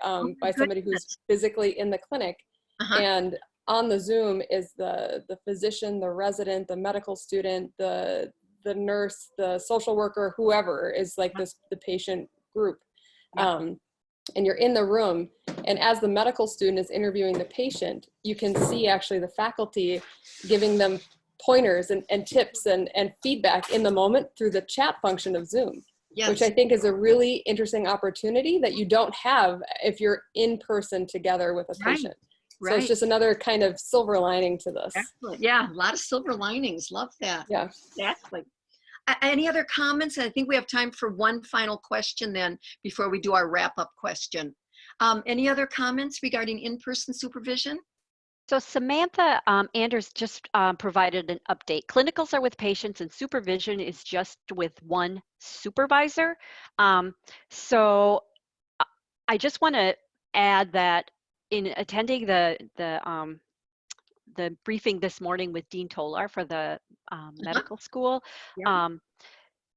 S3: somebody who's physically in the clinic. And on the Zoom is the physician, the resident, the medical student, the nurse, the social worker, whoever is like the patient group. And you're in the room, and as the medical student is interviewing the patient, you can see actually the faculty giving them pointers and tips and feedback in the moment through the chat function of Zoom, which I think is a really interesting opportunity that you don't have if you're in person together with a patient. So it's just another kind of silver lining to this.
S1: Excellent. Yeah, a lot of silver linings. Love that.
S3: Yeah.
S1: Exactly. Any other comments? I think we have time for one final question then before we do our wrap-up question. Any other comments regarding in-person supervision?
S6: So Samantha Anders just provided an update. Clinicals are with patients and supervision is just with one supervisor. So I just want to add that in attending the briefing this morning with Dean Tolar for the medical school,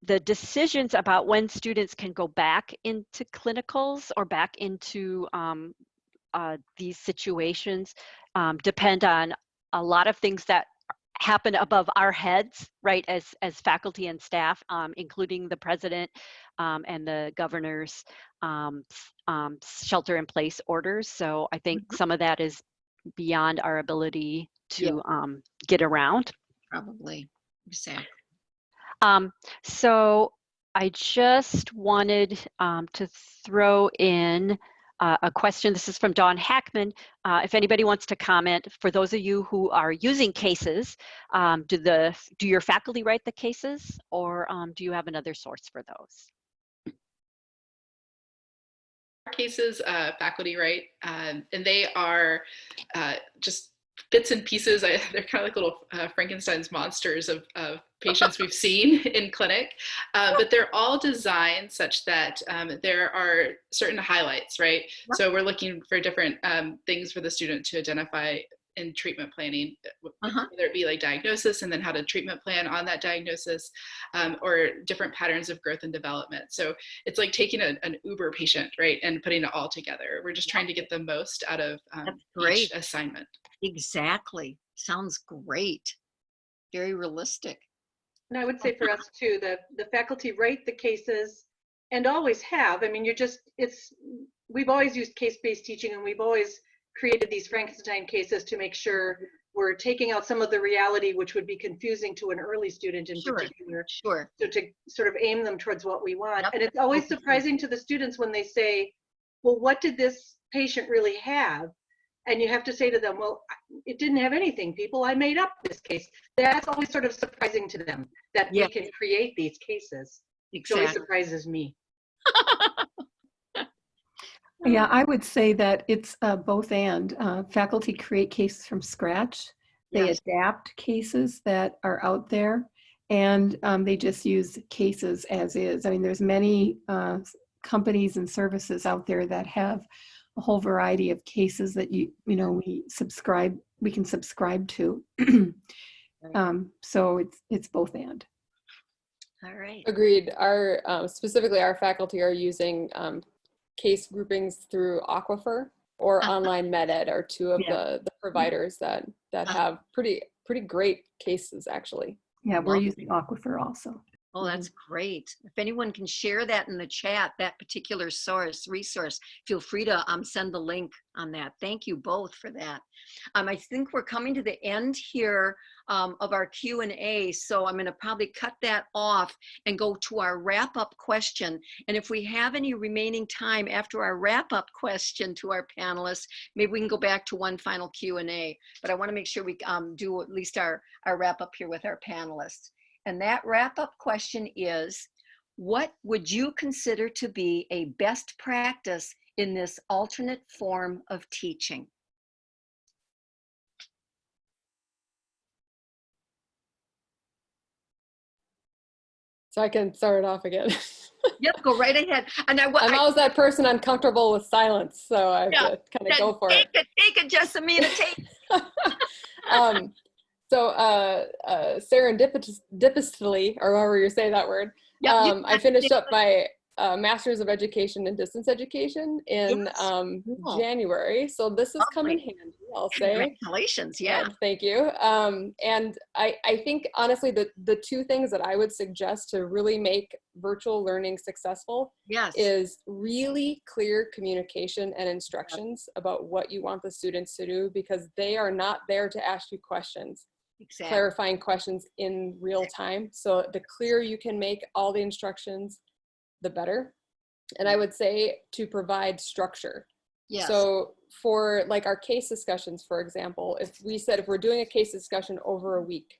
S6: the decisions about when students can go back into clinicals or back into these situations depend on a lot of things that happen above our heads, right, as faculty and staff, including the president and the governor's shelter-in-place orders. So I think some of that is beyond our ability to get around.
S1: Probably. Exactly.
S6: So I just wanted to throw in a question. This is from Dawn Hackman. If anybody wants to comment, for those of you who are using cases, do your faculty write the cases, or do you have another source for those?
S2: Cases faculty write, and they are just bits and pieces. They're kind of like little Frankenstein's monsters of patients we've seen in clinic, but they're all designed such that there are certain highlights, right? So we're looking for different things for the student to identify in treatment planning, whether it be like diagnosis and then how to treatment plan on that diagnosis, or different patterns of growth and development. So it's like taking an Uber patient, right, and putting it all together. We're just trying to get the most out of each assignment.
S1: Exactly. Sounds great. Very realistic.
S4: And I would say for us too, the faculty write the cases and always have. I mean, we've always used case-based teaching, and we've always created these Frankenstein cases to make sure we're taking out some of the reality which would be confusing to an early student in particular.
S1: Sure.
S4: So to sort of aim them towards what we want. And it's always surprising to the students when they say, well, what did this patient really have? And you have to say to them, well, it didn't have anything, people. I made up this case. That's always sort of surprising to them that we can create these cases. Exactly. It always surprises me.
S5: Yeah, I would say that it's both and. Faculty create cases from scratch. They adapt cases that are out there, and they just use cases as is. I mean, there's many companies and services out there that have a whole variety of cases that we can subscribe to. So it's both and.
S1: All right.
S3: Agreed. Specifically our faculty are using case groupings through Aquifer or Online MedEd are two of the providers that have pretty great cases actually.
S5: Yeah, we're using Aquifer also.
S1: Oh, that's great. If anyone can share that in the chat, that particular resource, feel free to send the link on that. Thank you both for that. I think we're coming to the end here of our Q&A, so I'm going to probably cut that off and go to our wrap-up question. And if we have any remaining time after our wrap-up question to our panelists, maybe we can go back to one final Q&A. But I want to make sure we do at least our wrap-up here with our panelists. And that wrap-up question is, what would you consider to be a best practice in this alternate form of teaching?
S3: So I can start it off again.
S1: Yep, go right ahead. And
S3: I'm always that person uncomfortable with silence, so I have to kind of go for it.
S1: Take it, Jessamina, take it.
S3: So serendipitously, or however you say that word, I finished up my Master's of Education in Distance Education in January. So this is come in handy, I'll say.
S1: Congratulations, yeah.
S3: Thank you. And I think, honestly, the two things that I would suggest to really make virtual learning successful is really clear communication and instructions about what you want the students to do, because they are not there to ask you questions. Clarifying questions in real time. So the clearer you can make all the instructions, the better. And I would say to provide structure. So for like our case discussions, for example, if we're doing a case discussion over a week,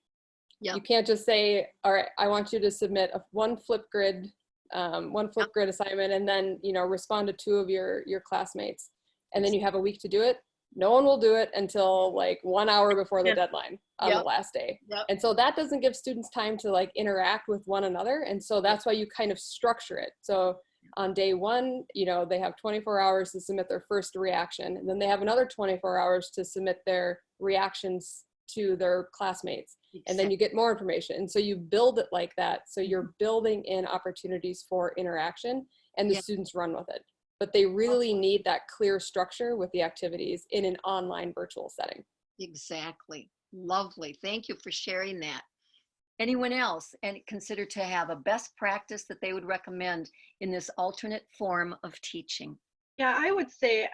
S3: you can't just say, all right, I want you to submit one Flipgrid assignment and then, respond to two of your classmates. And then you have a week to do it. No one will do it until like 1 hour before the deadline on the last day. And so that doesn't give students time to like interact with one another. And so that's why you kind of structure it. So on day one, they have 24 hours to submit their first reaction. And then they have another 24 hours to submit their reactions to their classmates. And then you get more information. And so you build it like that. So you're building in opportunities for interaction, and the students run with it. But they really need that clear structure with the activities in an online virtual setting.
S1: Exactly. Lovely. Thank you for sharing that. Anyone else consider to have a best practice that they would recommend in this alternate form of teaching?
S4: Yeah, I would say,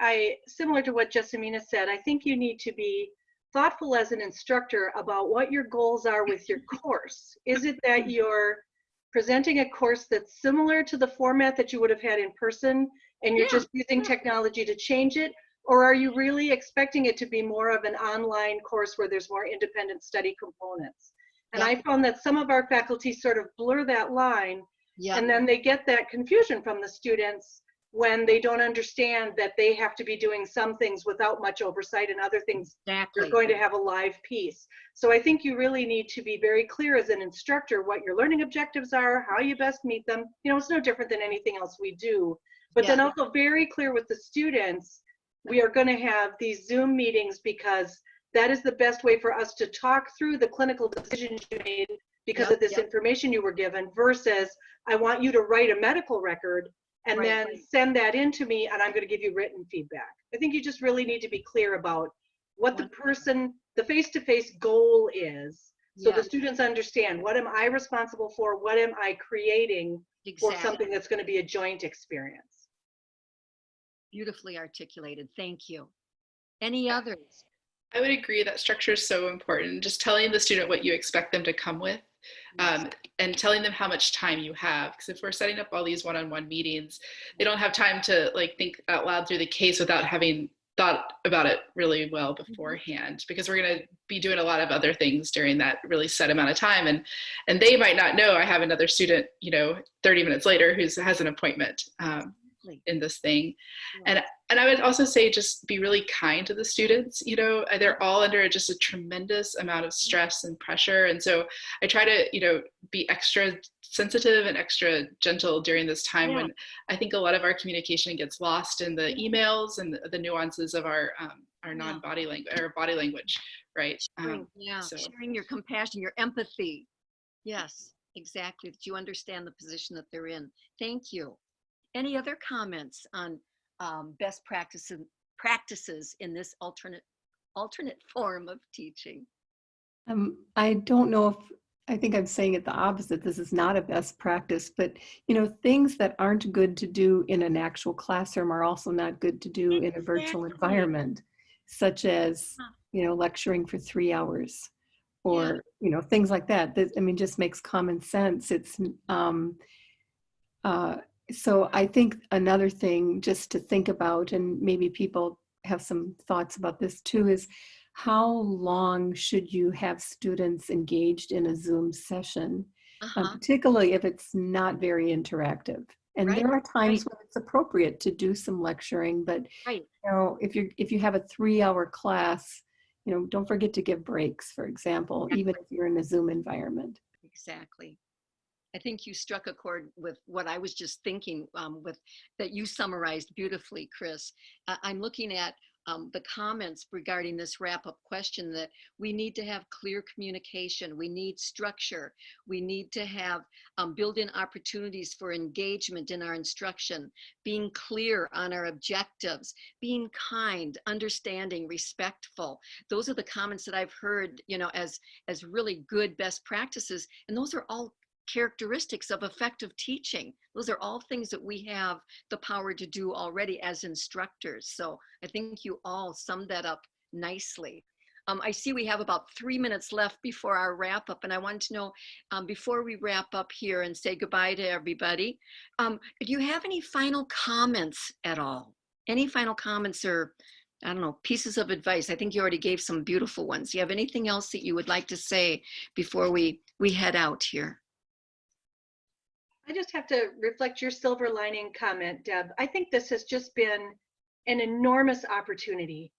S4: similar to what Jessamina said, I think you need to be thoughtful as an instructor about what your goals are with your course. Is it that you're presenting a course that's similar to the format that you would have had in person, and you're just using technology to change it? Or are you really expecting it to be more of an online course where there's more independent study components? And I found that some of our faculty sort of blur that line, and then they get that confusion from the students when they don't understand that they have to be doing some things without much oversight and other things
S1: Exactly.
S4: they're going to have a live piece. So I think you really need to be very clear as an instructor what your learning objectives are, how you best meet them. You know, it's no different than anything else we do. But then also very clear with the students, we are going to have these Zoom meetings because that is the best way for us to talk through the clinical decisions you made because of this information you were given, versus I want you to write a medical record and then send that in to me and I'm going to give you written feedback. I think you just really need to be clear about what the person, the face-to-face goal is, so the students understand, what am I responsible for? What am I creating for something that's going to be a joint experience?
S1: Beautifully articulated. Thank you. Any others?
S2: I would agree that structure is so important. Just telling the student what you expect them to come with, and telling them how much time you have. Because if we're setting up all these one-on-one meetings, they don't have time to like think out loud through the case without having thought about it really well beforehand, because we're going to be doing a lot of other things during that really set amount of time. And they might not know I have another student, you know, 30 minutes later who has an appointment in this thing. And I would also say just be really kind to the students. You know, they're all under just a tremendous amount of stress and pressure. And so I try to, you know, be extra sensitive and extra gentle during this time when I think a lot of our communication gets lost in the emails and the nuances of our non-body language or body language, right?
S1: Sharing your compassion, your empathy. Yes, exactly. That you understand the position that they're in. Thank you. Any other comments on best practices in this alternate form of teaching?
S5: I don't know if, I think I'm saying it the opposite. This is not a best practice, but you know, things that aren't good to do in an actual classroom are also not good to do in a virtual environment, such as, you know, lecturing for 3 hours or, you know, things like that. That, I mean, just makes common sense. It's, so I think another thing just to think about, and maybe people have some thoughts about this too, is how long should you have students engaged in a Zoom session, particularly if it's not very interactive. And there are times when it's appropriate to do some lecturing, but you know, if you have a 3-hour class, you know, don't forget to give breaks, for example, even if you're in a Zoom environment.
S1: Exactly. I think you struck a chord with what I was just thinking with that you summarized beautifully, Chris. I'm looking at the comments regarding this wrap-up question, that we need to have clear communication, we need structure, we need to have build-in opportunities for engagement in our instruction, being clear on our objectives, being kind, understanding, respectful. Those are the comments that I've heard, you know, as really good best practices, and those are all characteristics of effective teaching. Those are all things that we have the power to do already as instructors. So I think you all summed that up nicely. I see we have about 3 minutes left before our wrap up, and I want to know, before we wrap up here and say goodbye to everybody, do you have any final comments at all? Any final comments or, I don't know, pieces of advice? I think you already gave some beautiful ones. Do you have anything else that you would like to say before we head out here?
S4: I just have to reflect your silver lining comment, Deb. I think this has just been an enormous opportunity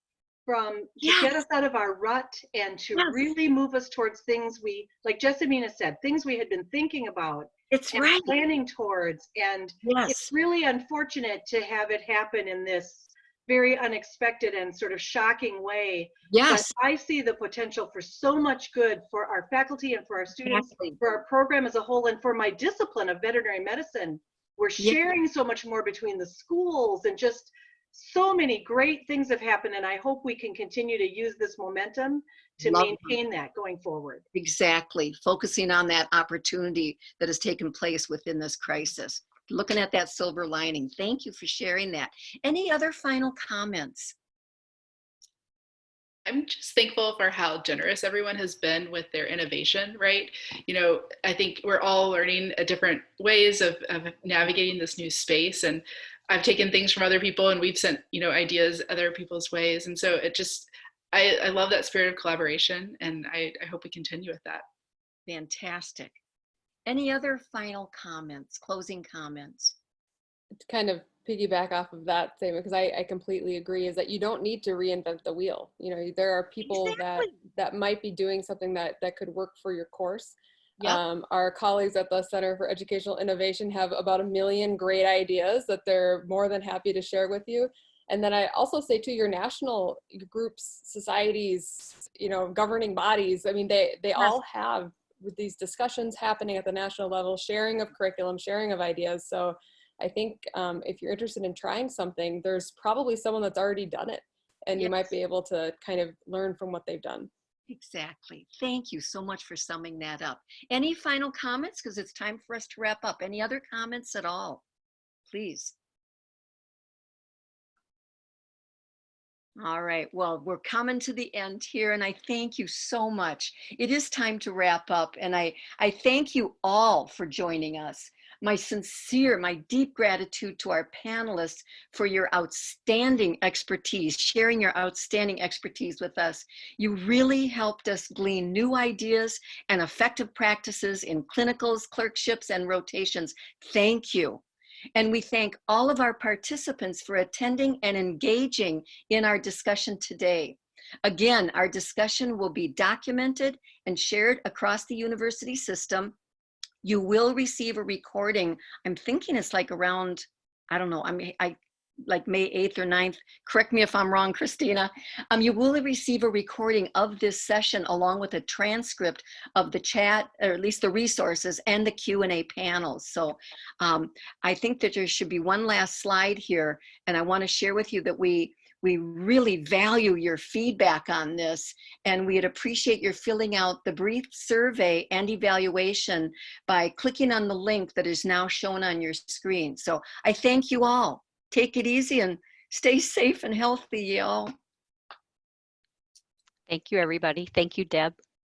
S4: to get us out of our rut and to really move us towards things we, like Jessamina said, things we had been thinking about and planning towards. And it's really unfortunate to have it happen in this very unexpected and sort of shocking way. But I see the potential for so much good for our faculty and for our students, for our program as a whole, and for my discipline of veterinary medicine. We're sharing so much more between the schools, and just so many great things have happened. And I hope we can continue to use this momentum to maintain that going forward.
S1: Exactly. Focusing on that opportunity that has taken place within this crisis. Looking at that silver lining. Thank you for sharing that. Any other final comments?
S2: I'm just thankful for how generous everyone has been with their innovation, right? You know, I think we're all learning different ways of navigating this new space. And I've taken things from other people, and we've sent, you know, ideas other people's ways. And so it just, I love that spirit of collaboration, and I hope we continue with that.
S1: Fantastic. Any other final comments, closing comments?
S3: to kind of piggyback off of that statement, because I completely agree, is that you don't need to reinvent the wheel. You know, there are people
S1: Exactly.
S3: that might be doing something that could work for your course.
S1: Yep.
S3: Our colleagues at the Center for Educational Innovation have about 1 million great ideas that they're more than happy to share with you. And then I also say to your national groups, societies, you know, governing bodies, I mean, they all have these discussions happening at the national level, sharing of curriculum, sharing of ideas. So I think if you're interested in trying something, there's probably someone that's already done it, and you might be able to kind of learn from what they've done.
S1: Exactly. Thank you so much for summing that up. Any final comments? Because it's time for us to wrap up. Any other comments at all? Please. All right. Well, we're coming to the end here, and I thank you so much. It is time to wrap up, and I thank you all for joining us. My deep gratitude to our panelists for your outstanding expertise, sharing your outstanding expertise with us. You really helped us glean new ideas and effective practices in clinicals, clerkships, and rotations. Thank you. And we thank all of our participants for attending and engaging in our discussion today. Again, our discussion will be documented and shared across the university system. You will receive a recording. I'm thinking it's like around, I don't know, like May 8th or 9th. Correct me if I'm wrong, Christina. You will receive a recording of this session along with a transcript of the chat, or at least the resources and the Q&A panels. So I think that there should be one last slide here, and I want to share with you that we really value your feedback on this, and we'd appreciate your filling out the brief survey and evaluation by clicking on the link that is now shown on your screen. So I thank you all. Take it easy and stay safe and healthy, y'all.
S6: Thank you, everybody. Thank you, Deb.